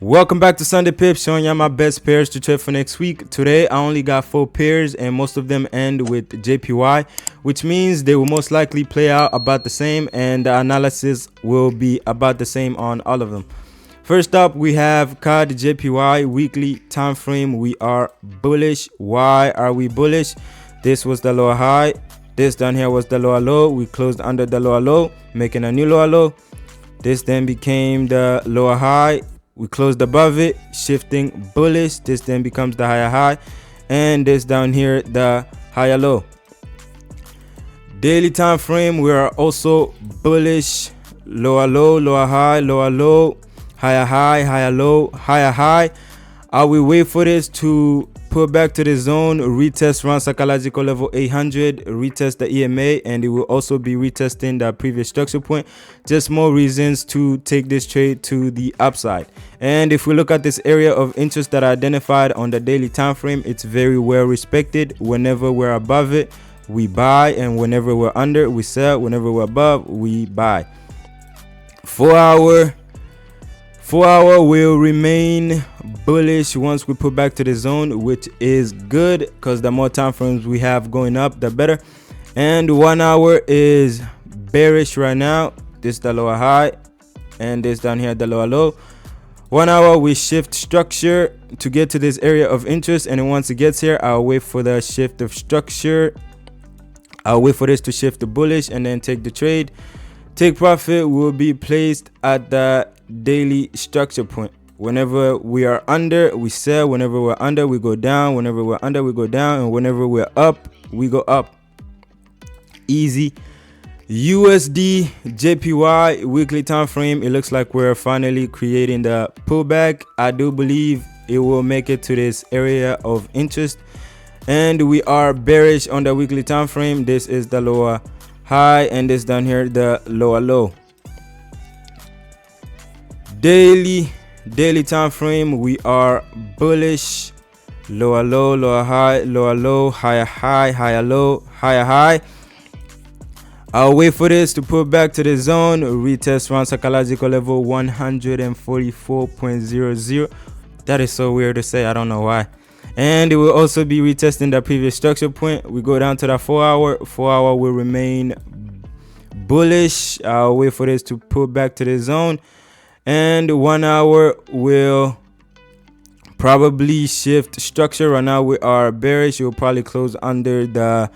Welcome back to Sunday Pips, showing you my best pairs to trade for next week. Today I only got 4 pairs and most of them end with JPY, which means they will most likely play out about the same and the analysis will be about the same on all of them. First up, we have CAD JPY weekly time frame. We are bullish. Why are we bullish? This was the lower high. This down here was the lower low. We closed under the lower low, making a new lower low. This then became the lower high. We closed above it, shifting bullish. This then becomes the higher high, and this down here the higher low. Daily time frame, we are also bullish. Lower low, lower high, lower low, higher high, higher low, higher high. I will wait for this to pull back to the zone, retest around psychological level 800, retest the EMA, and it will also be retesting the previous structure point. Just more reasons to take this trade to the upside. And if we look at this area of interest that I identified on the daily time frame, it's very well respected. Whenever we're above it, we buy, and whenever we're under, we sell. Whenever we're above, we buy. 4 hour will remain bullish once we put back to the zone, which is good because the more time frames we have going up, the better. And 1 hour is bearish right now. This is the lower high, and this down here the lower low. 1 hour we shift structure to get to this area of interest, and then once it gets here, I'll wait for the shift of structure. I'll wait for this to shift to bullish and then take the trade. Take profit will be placed at the daily structure point. Whenever we are under, we sell. Whenever we're under, we go down. Whenever we're under, we go down. And whenever we're up, we go up. Easy. USD JPY weekly time frame, it looks like we're finally creating the pullback. I do believe it will make it to this area of interest, and we are bearish on the weekly time frame. This is the lower high, and this down here the lower low. Daily time frame, we are bullish. Lower low, lower high, lower low, higher high, higher low, higher high. I'll wait for this to pull back to the zone, retest around psychological level 144.00. That is so weird to say, I don't know why. And it will also be retesting the previous structure point. We go down to the 4 hour. 4 hour will remain bullish. I'll wait for this to pull back to the zone, and 1 hour will probably shift structure. Right now we are bearish. It will probably close under the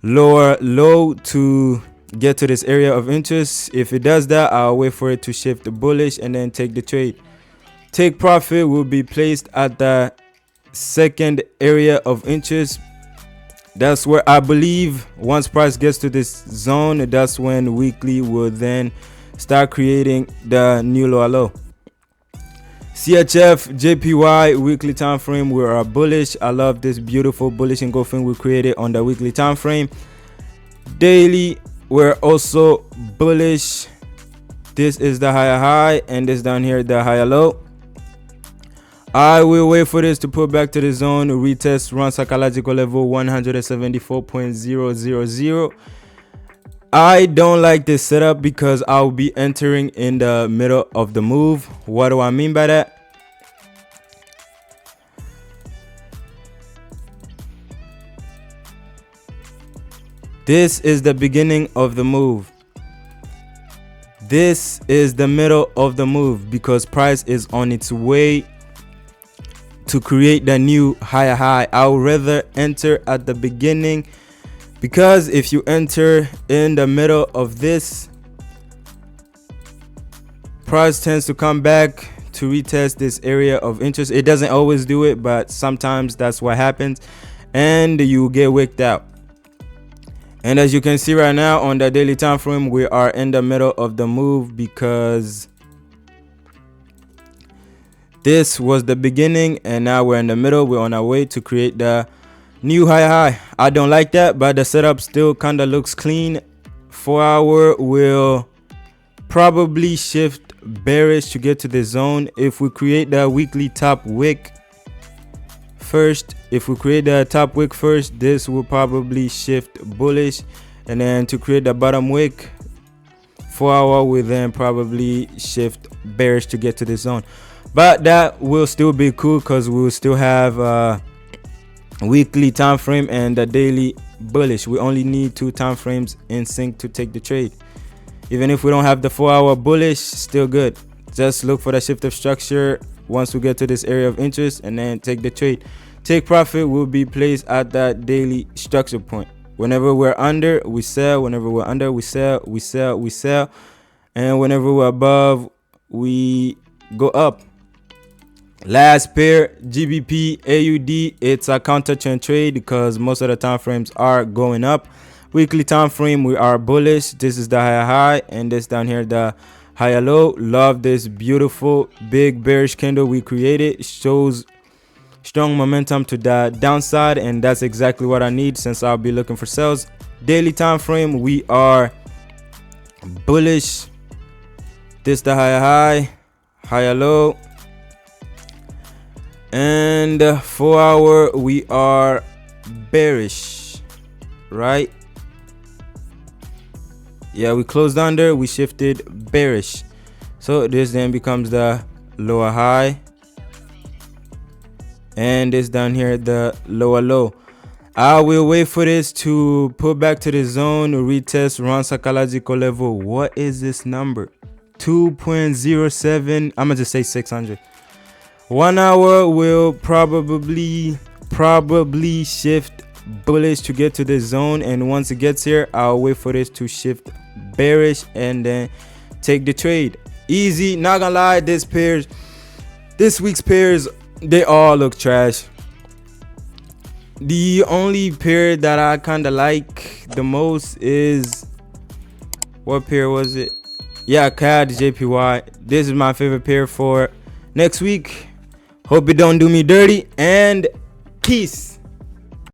lower low to get to this area of interest. If it does that, I'll wait for it to shift to bullish and then take the trade. Take profit will be placed at the second area of interest. That's where I believe once price gets to this zone, that's when weekly will then start creating the new lower low. CHF JPY weekly time frame, we are bullish. I love this beautiful bullish engulfing we created on the weekly time frame. Daily, we're also bullish. This is the higher high, and this down here the higher low. I will wait for this to pull back to the zone, retest run psychological level 174.000. I don't like this setup because I'll be entering in the middle of the move. What do I mean by that? This is the beginning of the move. This is the middle of the move because price is on its way to create the new higher high. I would rather enter at the beginning, because if you enter in the middle of this, price tends to come back to retest this area of interest. It doesn't always do it, but sometimes that's what happens, and you get wicked out. And as you can see right now on the daily time frame, we are in the middle of the move because this was the beginning, and now we're in the middle. We're on our way to create the new high high. I don't like that, but the setup still kind of looks clean. 4 hour will probably shift bearish to get to the zone. If we create the weekly top wick first, this will probably shift bullish, and then to create the bottom wick, 4 hour will then probably shift bearish to get to the zone. but that will still be cool because we will still have weekly time frame and the daily bullish. We only need 2 time frames in sync to take the trade. Even if we don't have the 4-hour bullish, still good. Just look for the shift of structure once we get to this area of interest and then take the trade. Take profit will be placed at that daily structure point. Whenever we're under, we sell. Whenever we're under, we sell, we sell, we sell. And whenever we're above, we go up. Last pair, GBP AUD. It's a counter trend trade because most of the time frames are going up. Weekly time frame, we are bullish. This is the higher high, and this down here the higher low. Love this beautiful big bearish candle we created. It shows strong momentum to the downside, and that's exactly what I need since I'll be looking for sales. Daily time frame, we are bullish. This the higher high, higher low. And 4-hour, we are bearish, right? Yeah, we closed under, we shifted bearish. So this then becomes the lower high, and this down here the lower low. I will wait for this to pull back to the zone, retest, run psychological level. What is this number? 2.07. I'm gonna just say 600. 1 hour will probably shift bullish to get to this zone, and once it gets here, I'll wait for this to shift bearish and then take the trade. Easy, not gonna lie. This week's pairs, they all look trash. The only pair that I kind of like the most is, what pair was it? Yeah, CAD JPY. This is my favorite pair for next week. Hope it don't do me dirty, and peace.